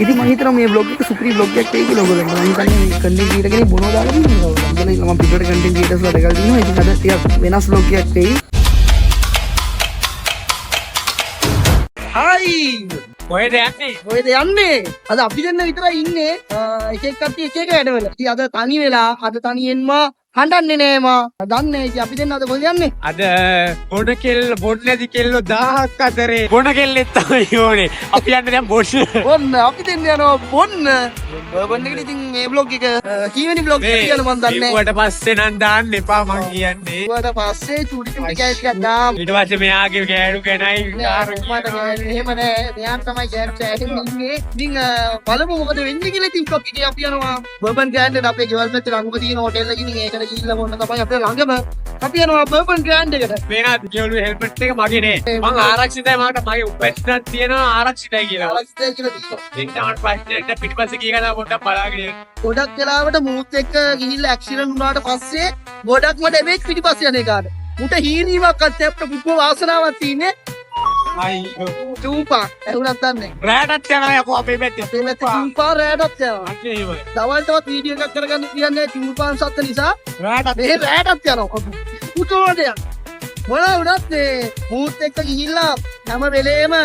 ඉතින් මම හිතනවා මේ බ්ලොග් එක සුපිරි බ්ලොග් එකක් වෙයි කියලා ඔයගොල්ලෝ. මම හිතන්නේ කන්ටෙන්ට් ක්‍රියේටර් කෙනෙක් බොනවා දාලා තියෙනවා. මම පිටවට කන්ටෙන්ට් ක්‍රියේටර්ස්ලා දෙකක් දිනවා. ඉතින් අද ටිකක් වෙනස් බ්ලොග් එකක් වෙයි. හායි කොහෙද යන්නේ? අද අපි දෙන්න විතරයි ඉන්නේ. එක එක කට්ටිය එක එක වැඩවල. ඉතින් අද තනි වෙලා අද තනියෙන්ම හඬන්නේ නෑ මා. දන්නේ ඉතින් අපි දෙන්න අද කොහෙද යන්නේ? අද බොන්න නැති කෙල්ලෝ 1000ක් අතරේ බොන කෙල්ලෙක් තමයි ඕනේ. අපි යන්නේ දැන් බොන්න. බොන්න අපි දෙන්න යනවා බොන්න. බොන්න එකට ඉතින් මේ බ්ලොග් එක කීවෙනි බ්ලොග් එක කියලා මන් දන්නේ නෑ. ඊට පස්සේ නම් දාන්න එපා මං කියන්නේ. ඊට පස්සේ චූටි චූටි කෑස් ටිකක් දාමු. ඊට පස්සේ මෙයාගේ ගෑනු කෙනයි එහෙම නෑ. මෙයා තමයි කෑස් ඉන්නේ. ඉතින් බලමු මොකද වෙන්නේ කියලා. ඉතින් බ්ලොග් එකේ අපි යනවා බර්බන් ග්‍රෑන්ඩ් එකට. අපේ ගෙවල් පැත්තේ ළඟම තියෙන හෝටල් එකකින් ඒකට ගිහිල්ලා බොන්න තමයි අපේ ළඟම. අපි යනවා බර්බන් ග්‍රෑන්ඩ් එකට. මේනා ගෙවලු හෙල්මට් එක මගේ නේ. මං ආරක්ෂිතයි මට මගේ උපැත්තක් තියෙනවා ආරක්ෂිතයි කියලා. ආරක්ෂිතයි කියලා තියෙනවා. එන්න පස්සේ පිටිපස්සේ කී කතාව පොඩ්ඩක් බලාගෙන. ගොඩක් වෙලාවට මූත් එක්ක ගිහිල්ලා ඇක්සිඩන්ට් වුණාට පස්සේ ගොඩක්ම ඩැමේජ් පිටිපස්සේ යන එකාට. මුට හීනීමක් අත් අපිට පුපුව වාසනාවක් තියෙන්නේ. අයියෝ චූපා ඇහුණත් දන්නේ. රෑටත් යනවා යකෝ අපේ පැත්තේ. අපේ පැත්තේ චූපා රෑටත් යනවා. අන්නේ ඒවයි. දවල්ටවත් වීඩියෝ එකක් කරගන්න තියන්නේ චූපාන් සත්ත්ව නිසා. රෑටත් මේ රෑටත් යනවා. පුතෝට යන. මොනවා වුණත් මේ මූත් එක්ක ගිහිල්ලා හැම වෙලේම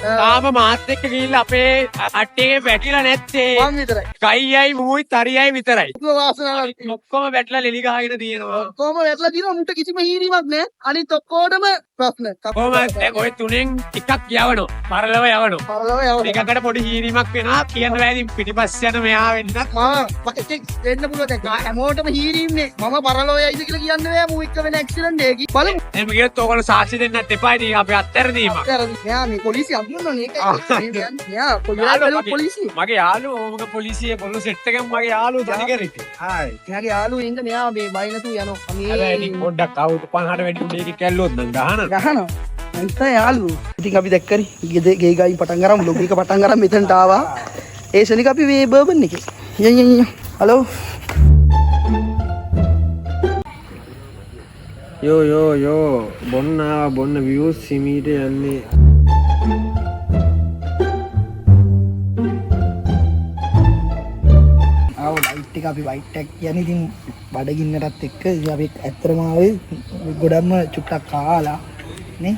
තාම මාත් එක්ක ගිහිල්ලා අපේ අට්ටේ වැටිලා නැත්තේ. මං විතරයි. කයියයි මුයි තරියයි විතරයි. පුපුව වාසනාවක් තියෙනවා. ඔක්කොම වැටලා ලෙලි ගහගෙන තියෙනවා. කොහොම වැටලා දිනවා මුට කිසිම හීනීමක් නැහැ. අනිත් ඔක්කොටම ප්‍රශ්න. කොහොමද දැන් ඔය තුනෙන් එකක් යවනවා. පරලව යවනවා. පරලව යවනවා. එකකට පොඩි හීනීමක් වෙනවා. කියන්න බෑ ඉතින් පිටිපස්ස යන මෙහා වෙන්නත්. මට වෙන්න පුළුවන් දැන් හැමෝටම හීරීන්නේ මම පරලෝයයිද කියලා කියන්න බෑ මූ එක්ක වෙන ඇක්සිඩන්ට් එකකින් බලමු එහෙම කියොත් ඔයගොල්ලෝ සාක්ෂි දෙන්නත් එපා ඉතින් අපි අත්හැරදීමක් මෙයා මේ පොලිසිය අඳුරනනේ ඒක මෙයා පොලිසිය මගේ යාළුවෝ ඕමක පොලිසියේ පොළොව සෙට් එකෙන් මගේ යාළුවෝ ජනිකරිට හායි මෙයාගේ යාළුවෝ ඉන්න මෙයා මේ බයි නැතුව යනවා අර ඉතින් පොඩ්ඩක් අවුරුදු 50ට වැඩි උඩ එකේ කැල්ලුවොත් නම් ගහනවා අන්ත යාළුවෝ ඉතින් අපි දැක්කනේ ගේ ගායින් පටන් ගරමු බ්ලොග් එක පටන් ගරමු මෙතනට ආවා ඒ ශනික අපි මේ බර්බන් එකේ යන් හලෝ යෝ බොන්න views සිමීට යන්නේ ආව ලයිට් එක අපි වයිට් එකක් කියන්නේ ඉතින් බඩගින්නටත් එක්ක අපි ඇත්තටම ආවේ ගොඩක්ම චුට්ටක් කාලා නේ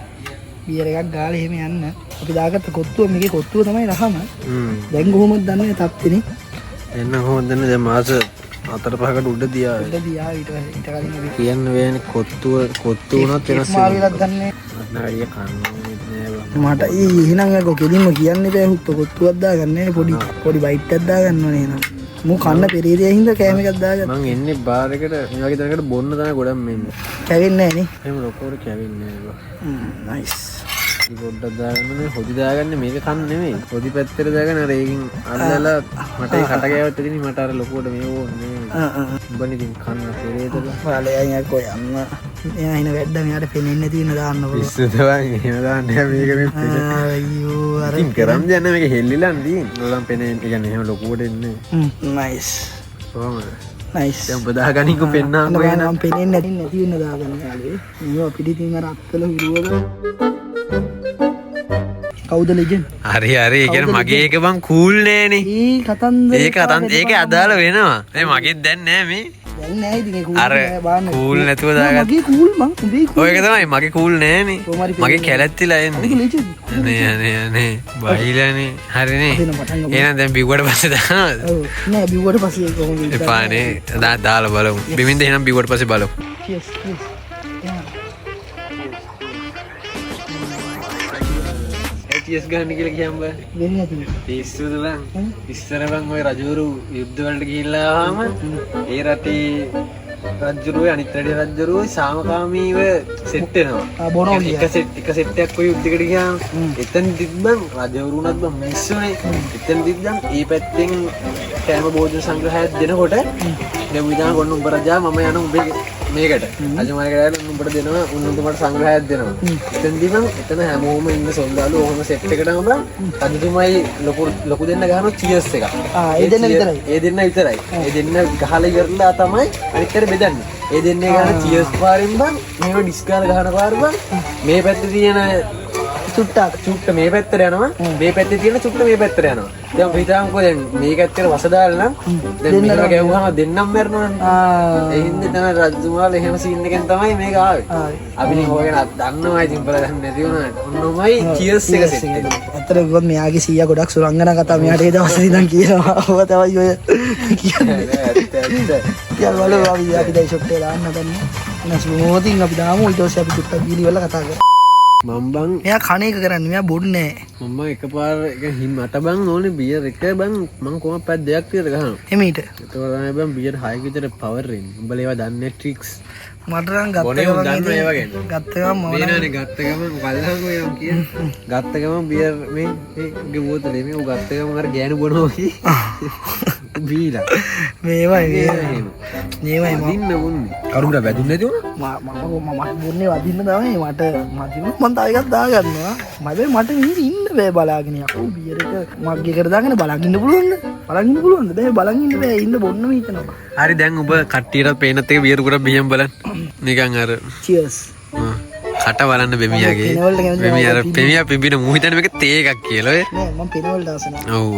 බියර් එකක් ගාලා එහෙම යන්න අපි දාගත්ත කොත්තුව මේකේ කොත්තුව තමයි රහම දැන් කොහොමද දන්නේ තත්තිනේ එන්න කොහොමද දන්නේ දැන් මාස 4-5කට උඩ දියා ඊට කලින් අපි කියන්න වෙන්නේ කොත්තු වුණත් වෙනස් වෙනවා දන්නේ නැහැ කන්න මට එහෙනම් අර කෙලින්ම කියන්න බෑ හුත්ත කොත්තුවක් දාගන්න පොඩි බයිට් එකක් දාගන්න ඕනේ එහෙනම් මු කන්න පෙරේදේ හින්දා කෑම එකක් දාගන්න මං එන්නේ බාර් එකට මේ වගේ තැනකට බොන්න තමයි ගොඩක් මෙන්නේ කැවෙන්නේ නැහැ නේ එහෙම ලොකෝට කැවෙන්නේ නැහැ නයිස් පොඩ්ඩක් දාගන්න හොදි දාගන්නේ මේක කන්න නෙමෙයි හොදි පැත්තට දාගන්න අර ඒකින් අල්ලලා මට ඒ කට ගෑවත් ඉතින් මට අර ලොකුවට මේ ඕනේ උඹනේ ඉතින් කන්න පෙරේදද ඔයාලා අයියා කොයි අම්ම එයා හින වැඩ මෙයාට පෙනෙන්නේ නැති වෙන දාන්න පුළුවන් ඉස්සුද වගේ එහෙම දාන්නේ මේක මේ අයියෝ අර ඉතින් කරන් යන්න මේක හෙල්ලිලා නදී නෝලම් පෙනෙන්නේ කියන්නේ එහෙම ලොකුවට එන්නේ නයිස් කොහමද නයිස් දැන් ඔබ දාගනින්කෝ පෙන්නාම මම පෙනෙන්නේ නැති වෙන දාගන්න යාළුවේ මේවා පිටින් අර අත්තල හිරුවද කවුද ලෙජන්ඩ් හරි ඒ කියන්නේ මගේ එක බං කූල් නෑනේ ඒක අදාළ වෙනවා මේ මගෙත් දැන් නෑ මේ දැන් නෑ ඉතින් ඒ කූල් අර කූල් නැතුව දාගත්ත මගේ කූල් මං උඹේ කූල් ඔයක තමයි මගේ කූල් නෑනේ මගේ කැලැත්තිලා එන්නේ නේ බයිලානේ හරිනේ එහෙනම් දැන් බිව්වට පස්සේ දානවද ඔව් නෑ බිව්වට පස්සේ කොහොමද එපානේ දාලා බලමු බිමින්ද එහෙනම් බිව්වට පස්සේ බලමු cheers cheers ගන්න කියලා කියන්න බෑ වෙන්නේ නැති පිස්සුද බං ඉස්සර බං ඔය රජවරු යුද්ධ වලට ගිහිල්ලා ආවම ඒ රටේ රජුරුවේ අනිත් රටේ රජුරුවේ සාමකාමීව සෙට් වෙනවා එක සෙට් එකක් ඔය යුද්ධයකට ගියාම එතන දිබ්බන් රජවරුණත් බං මිස්සුනේ එතන දිබ්බන් ඒ පැත්තෙන් කෑම භෝජන සංග්‍රහයක් දෙනකොට දැන් විදාන ගොන්න උඹ රජා මම යන උඹේ මේකට අජමානකට උඹට දෙනවා උන්නුන්ට සංග්‍රහයක් දෙනවා එතන දිබ්බන් එතන හැමෝම ඉන්න සොල්දාලු ඔහොම සෙට් එකටම බං රජතුමයි ලොකු දෙන්න ගහනවා චීර්ස් එකක් ඒ දෙන්න විතරයි ඒ දෙන්න ගහලා ඉවරලා තමයි අනිත් අර බෙදන්නේ ඒ දෙන්නේ ගහන චීර්ස් පාරින් බං මේව ඩිස්කාල ගහන පාර බං මේ පැත්තේ තියෙන චුට්ට මේ පැත්තට යනවා. මේ පැත්තේ තියෙන චුට්ට මේ පැත්තට යනවා. දැන් අපි හිතාමුකෝ දැන් මේක ඇත්තට වස දාලා නම් දැන් මෙහෙම ගැහුවාම දෙන්නම මැරෙනවනේ. ඒ හින්දා තමයි රජතුමාලා එහෙම සීන් එකෙන් තමයි මේක ආවේ. අපි නේ හොයගෙන දන්නවා ඉතින් බල දැන් නැති වුණාට. ඔන්නමයි චියර්ස් එක සෙට් එක. ඇත්තට කිව්වොත් මෙයාගේ සීයා ගොඩක් සුරංගනා කතා මෙයාට ඒ දවස්වල ඉඳන් කියනවා. ඔබ තමයි ඔය කියන්නේ. යාළුවෝ අපි දැන් ෂොට් එක දාන්න හදන්නේ. නැස්මෝතින් අපි දාමු ඊට පස්සේ අපි චුට්ටක් වීඩියෝ වල කතා කරමු. මම බං මෙයා කණ එක කරන්නේ මෙයා බොන්නේ නැහැ. මම එකපාර එක මට බං ඕනේ බියර් එක බං මං කොහොම පැත් දෙකක් විතර ගහනවා. එමෙයිට. ඒක තමයි බං බියර් 6ක විතර පවර් එන්නේ. උඹලා ඒවා දන්නේ ට්‍රික්ස්. මට නම් ගත්ත ගමන් ගත්ත ගමන් බලහංගෝ එනම් කියන්නේ. ගත්ත ගමන් බියර් මේ බෝතලේ මේ ගත්ත ගමන් අර ගෑනු බොනවා කි. බීලා. මේවයි වදින්න බොන්නේ. කරුණා වැදුන්නේ නැති වුණා. මම බොන්නේ වදින්න තමයි මට මම තව එකක් දාගන්නවා. මට ඉන්න බෑ බලාගෙන යකෝ බියර් එක මග්ගේ කර දාගෙන බලන් ඉන්න පුළුවන්ද? බලන් ඉන්න පුළුවන්ද? බලන් ඉන්න බෑ ඉන්න බොන්නම හිතනවා. හරි දැන් ඔබ කට්ටියට පේනත් එක බියර් කුරා බියම් බලන්න. නිකන් අර චියර්ස්. කට බලන්න බෙමියාගේ. බෙමියා අර පෙමියා පිඹින මූ හිතන්නේ මේක තේ එකක් කියලා ඔය. නෑ මම පෙනවල දාසන. ඔව්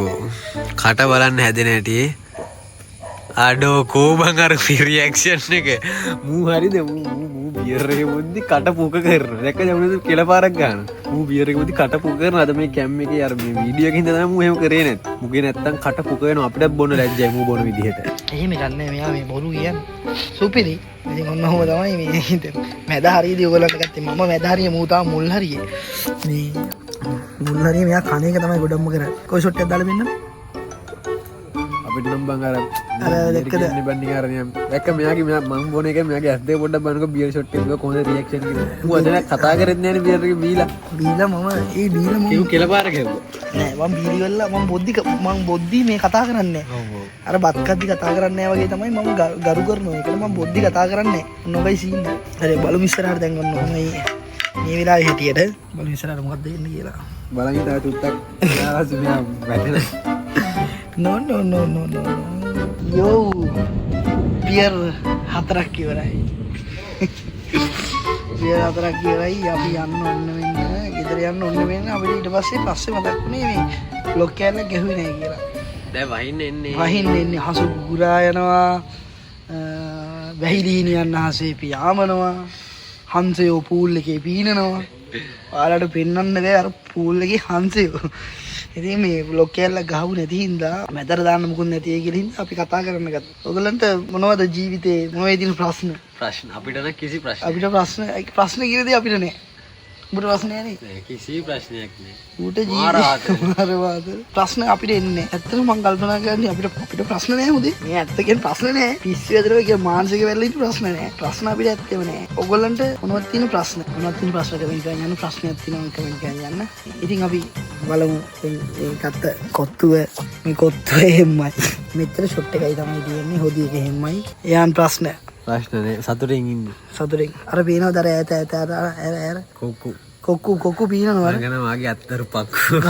කට බලන්න හැදෙන හැටි. අඩෝ කෝබන් අර රියැක්ෂන් එක. මූ හරිද මූ බියර් එකේ මුද්දි කට පුක කරනවා. දැක්ක ජමුනද කියලා පාරක් ගන්න. මූ බියර් එකේ මුද්දි කට පුක කරනවා. අද මේ කැම් එකේ අර මේ වීඩියෝ එකේ ඉඳන් තමයි මූ එහෙම කරේ නැත්. මුගේ නැත්තම් කට පුක වෙනවා අපිටත් බොන්න ලැජ්ජයි මූ බොන විදිහට. එහෙම ගන්නෑ මෙයා මේ බොරු කියන්නේ. සුපිරි. ඉතින් ඔන්න ඔහොම තමයි මේ හිතෙන්නේ. මැද හරියදී ඔයගොල්ලන්ට ගත්තේ මම මැද හරිය මූ තාම මුල් හරියේ. මේ මුල් හරිය මෙයා කණ එක තමයි ගොඩක්ම කරන්නේ. කොයි ෂොට් එකක් දාලා දෙන්නද? අපිට නම් බං අර දැක්කද බණ්ඩි කාරණිය දැක්ක මෙයාගේ මම බොන එක මෙයාගේ ඇස් දෙක පොඩ්ඩක් බලනකො බියර් ෂොට් එක කොහොමද රියැක්ෂන් එක ඌ අද කතා කරෙත් නෑනේ බියර් එක බීලා මම කිව් කියලා පාර කෙරුවා නෑ මම බීලි වල මම බොද්දි මේ කතා කරන්නේ අර බත් කද්දි කතා කරන්නේ නෑ වගේ තමයි මම ගරු කරනවා ඒකට මම බොද්දි කතා කරන්නේ නොගයි සීන් හරි බලමු ඉස්සරහට දැන් ඔන්න ඔහමයි මේ වෙලාවේ හිටියට බලමු ඉස්සරහට මොකක්ද වෙන්නේ කියලා බලන් ඉතා තුත්තක් යාස් මෙයා වැටෙන No. Yo, biar හතරක් ඉවරයි. biar හතරක් ඉවරයි. අපි යන්න ඕන වෙන්න, ගෙදර යන්න ඕන වෙන්න. අපිට ඊට පස්සේ මතක් වුණේ මේ බ්ලොක් කෑල්ල ගැහුවේ නැහැ කියලා. දැන් වහින්න එන්නේ හසු ගුරා යනවා. වැහිලිනියන් අහසේ පියාඹනවා. හංසයෝ පූල් එකේ පීනනවා. ඔයාලට පෙන්වන්න බෑ අර පූල් එකේ හංසයෝ. ඉතින් මේ බ්ලොක් කෑල්ල ගහුව නැති හින්දා මැදට දාන්න මොකුත් නැති ඒ කියලා හින්දා අපි කතා කරන්න ගත්තා. ඔයගලන්ට මොනවද ජීවිතේ මොනවද තියෙන ප්‍රශ්න අපිට නම් කිසි අපිට ප්‍රශ්න කියන දේ අපිට නෑ. උඹට ප්‍රශ්න නෑ නේ? කිසි ප්‍රශ්නයක් නෑ. ඌට ජීවිතේ ප්‍රශ්න අපිට එන්නේ. ඇත්තටම මම කල්පනා කරන්නේ අපිට ප්‍රශ්න නෑ මුදේ. මේ ඇත්ත කියන ප්‍රශ්න නෑ. පිස්සු ඇදලා කිය මානසික වෙරළේ ප්‍රශ්න නෑ. ප්‍රශ්න අපිට ඇත්තෙම නෑ. ඔයගලන්ට මොනවද තියෙන ප්‍රශ්න? මොනවද තියෙන ප්‍රශ්න කමෙන්ට් කරන්න යන්න ප්‍රශ්නයක් තියෙනවා කමෙන්ට් කරන්න යන්න. ඉතින් අපි බලමු ඒකත් කොත්තුව මේ කොත්තුව එහෙමයි. මෙච්චර ෂොට් එකයි තමයි තියෙන්නේ. හොදි එක එහෙමයි. එයාන් ප්‍රශ්න නේ සතුටින් ඉන්නේ. සතුටින් අර පේනවද අර ඈත කොක්කු පීනනවා මම ගන මාගේ අත්තර පක්කු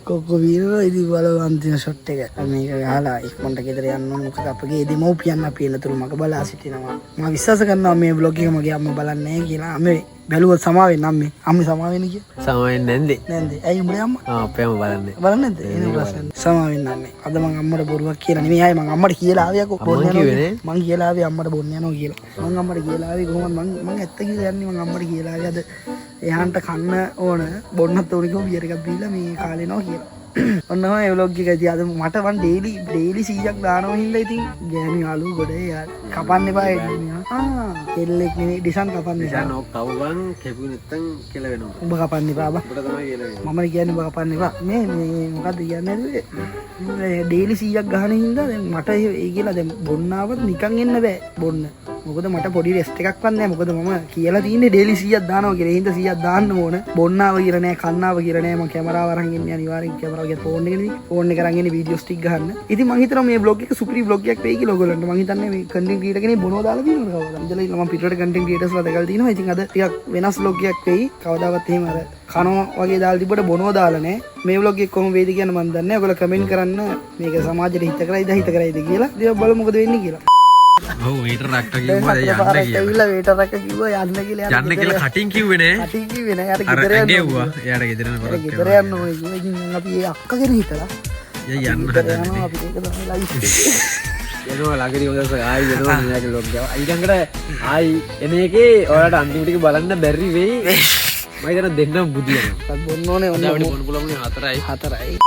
කොක්කු පීනනවා ඉතින් බලව අන්තිම ෂොට් එක මේක ගහලා ඉක්මනට ගෙදර යන්න ඕන මොකද අපගේ දෙමව්පියන් අපි එනතුරු මග බලා සිටිනවා මම විශ්වාස කරනවා මේ බ්ලොග් එක මගේ අම්මා බලන්නේ නැහැ කියලා අම්මේ බැලුවොත් සමාවෙන්න අම්මේ සමාවෙන්න කිය සමාවෙන්නේ නැන්දේ ඇයි උඹේ අම්මා අපේම බලන්නේ නැද්ද එන ප්‍රශ්න සමාවෙන්න අම්මේ අද මම අම්මට බොරුවක් කියලා නෙමෙයි ආයේ මම අම්මට කියලා ආවේ යකෝ බොන්න යනවා මං කියලා ආවේ අම්මට බොන්න යනවා කියලා මං අම්මට කියලා ආවේ කොහොමද මං ඇත්ත කියලා යන්නේ මං අම්මට කියලා ආවේ අද එයාන්ට කන්න ඕන බොන්නත් ඕන කිව්ව බියර් එකක් බීලා මේ කාලේනවා කියලා ඔන්න ඔය ව්ලොග් එක ඉතින් අද මට වන් ඩේලි 100ක් දානවා හින්දා ඉතින් ගෑනි යාළුවෝ ගොඩේ යාර කපන්න එපා කෙල්ලෙක් නෙමෙයි ඩිසන් කපන්න එපා නෝ කවුවන් කෙපු නැත්තම් කෙල වෙනවා උඹ කපන්න එපා බා උඹට තමයි කෙල වෙන්නේ මම කියන්නේ උඹ කපන්න එපා මේ මොකද්ද කියන්නේ ඩේලි 100ක් ගහන හින්දා දැන් මට ඒ කියලා දැන් බොන්නාවත් නිකන් එන්න බෑ බොන්න මොකද මට පොඩි රෙස්ට් එකක්වත් නැහැ මොකද මම කියලා තියෙන්නේ ඩේලි 100ක් දානවා කියලා. ඒ හින්දා 100ක් දාන්න ඕන. බොන්නාව කියලා නෑ, කන්නාව කියලා නෑ. මම කැමරාව අරන් ඉන්නේ අනිවාර්යෙන් කැමරාව ගිය ෆෝන් එකේදී. ෆෝන් එක අරන් ඉන්නේ වීඩියෝස් ටික ගන්න. ඉතින් මම හිතනවා මේ බ්ලොග් එක සුපිරි බ්ලොග් එකක් වෙයි කියලා ඔයගොල්ලන්ට. මම හිතන්නේ මේ කන්ටෙන්ට් ක්‍රියේටර් කෙනෙක් බොනවා දාලා තියෙනවා කවදාද. ඉතලා මම පිටරට කන්ටෙන්ට් ක්‍රියේටර්ස්ලා දැකලා තියෙනවා. ඉතින් අද ටිකක් වෙනස් බ්ලොග් එකක් වෙයි. කවදාවත් එහෙම අර කනවා වගේ දාලා තිබ්බට බොනවා දාලා නෑ. මේ vlog එක කොහොම වෙයිද කියන මම දන්නේ නැහැ. ඔයගොල්ලෝ කමෙන්ට් කරන්න මේක සමාජයට හිත කරයිද කියලා. ඉතින් බලමු මොකද වෙන්නේ කියලා. ඔව් මීටරයක් කිව්වා යන්න කියලා. ඇවිල්ලා වේටරක් කිව්වා යන්න කියලා. යන්න කියලා කටින් කිව්වේ නෑ. කටින් කිව්වේ නෑ. යාට අර ගෙදර යන්න ඇඟෙව්වා. එයාට ගෙදර යන ඕනේ. ගෙදර යන්න ඕනේ කිව්වා. ඉතින් අපි ඒ අක්කගෙන හිටලා. යන්න හදන්නේ. අපි ඒක තමයි ලයිෆ් එක. එනවා ළඟදී හොදස ආයි එනවා මෙයාගේ ලොග් එක. ඊළඟට ආයි එන එකේ ඔයාලට අන්තිම ටික බලන්න බැරි වෙයි. මම හිතන දෙන්නම බුදියනවා. බොන්න ඕනේ ඔන්න අපිට බොන්න පුළුවන් 4යි.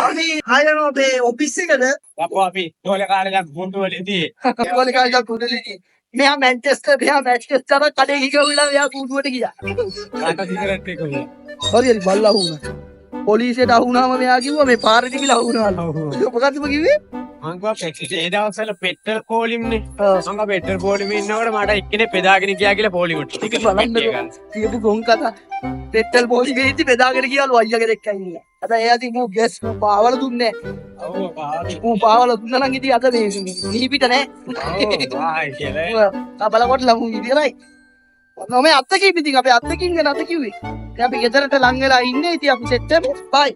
අපි ආයෙත් අපේ ඔෆිස් එකද අපෝ අපි තෝල කාලයක් බොන්ඩු වලදී ඒගොල්ලෝ කායිලා කුඩලේ මෙයා මැන්චෙස්ටර් කඩේ ගිහුණා මෙයා කුඩුවට ගියා. කාට සිගරට් එක උනේ. හරි බල්ලා වුණා. පොලිසියට අහුණාම මෙයා කිව්වා මේ පාරේ ගිහලා අහුණාලු. ඒක මොකක්ද කිව්වේ? මං ගා ඒ දවස්වල පෙට්‍රල් පොලිම්නේ. මං ගා පෙට්‍රල් පොලිමේ ඉන්නකොට මට එක්කෙනෙක් බෙදාගෙන ගියා කියලා පොලිමට. ඒක බලන්නකෝ. කියපු ගොන් කතා. පෙට්‍රල් පොලිමේ ඉති බෙදාගෙන ගියාලු අයියාගේ දෙක්කයි ඉන්න. අද එයා තිබු ගෑස් පාවල දුන්නේ නැහැ. ඔව් පාවල. ඌ පාවල දුන්නා නම් ඉතින් අද මේ නීපිට නැහැ. ඔව් ආයි කියලා. බලකොට ලමු ඉතිරයි. ඔන්න මේ අත්ත කිව්ව ඉතින් අපේ අත්ත කිව්වේ නැත කිව්වේ. ඉතින් අපි ගෙදරට ලං වෙලා ඉන්නේ ඉතින් අපි සෙට් වෙමු. බයි.